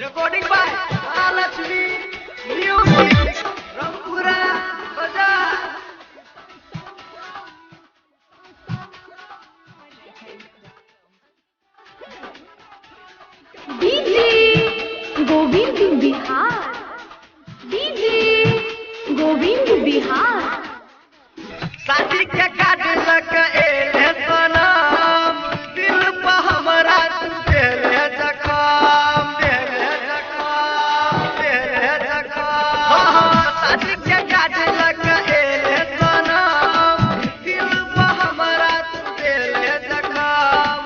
Recording by Mahalakshmi Music, Rampura Bazaar. DJ Govind Bihar. DJ Govind Bihar. शादी के काटलक एले सनम, दिल पे हमरा तू देले जखम, देले जखम, देले जखम। शादी के काटलक एले सनम, दिल पे हमरा तू देले जखम।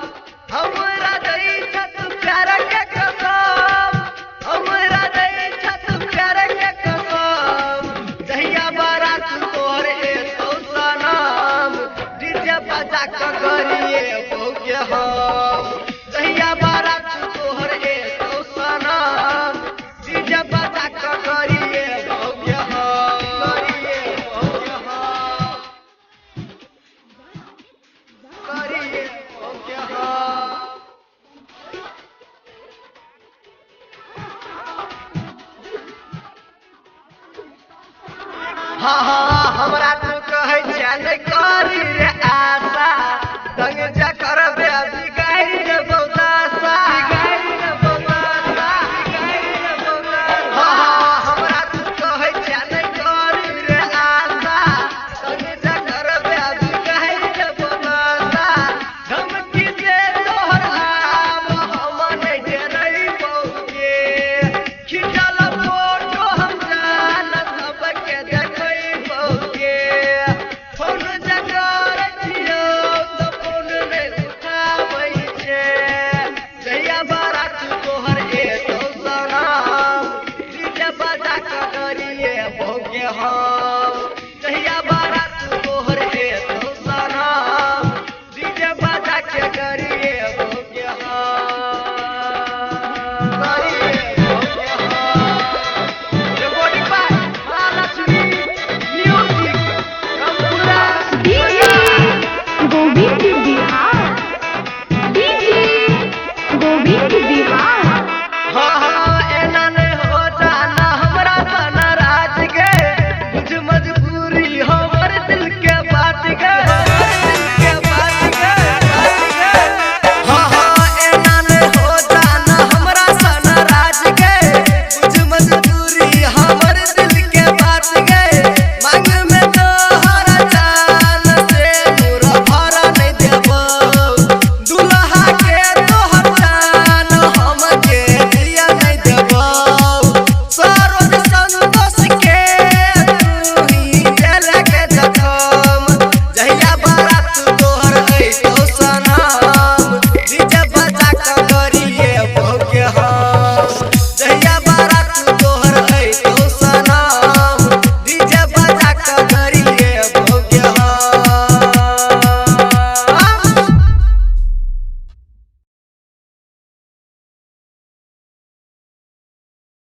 हमरा दै छत प्यार के कसम, हमरा दै छत प्यार के कसम। जहिया बारात तोहर एतौ सनम, डीजे बजा के गरिए भौके हम। जहिया बारात तोहर एतौ सनम, डीजे बजा के गरिए भौके हम, गरिए भौके हम, गरिए भौके हम। हाँ हाँ हमरा तू कहै छै नै करी रे आशा, संग जकर बेबी गाड़ी रे बौदासा, गाड़ी रे बौदासा, गाड़ी रे बौदासा। हाँ हाँ हमरा तू कहै छै नै करी रे आशा, संग जकर बेबी गाड़ी रे बौदासा। धमकी दे तोहर आब हम नै डरै बौके, खिचल फोटो हम जान सबके देखै बौके। फोन जकर छियौ तऽ फोन नै उठाबै छै। जहिया बारात तोहर एतौ सनम, डीजे बजा के गरिए भौके हम। जहिया बारात तोहर एतौ सनम, डीजे बजा के गरिए भौके हम, गरिए भौके हम। Recording by Mahalakshmi Music, Rampura DJ Bazaar. Govind Bihar. DJ Govind Bihar.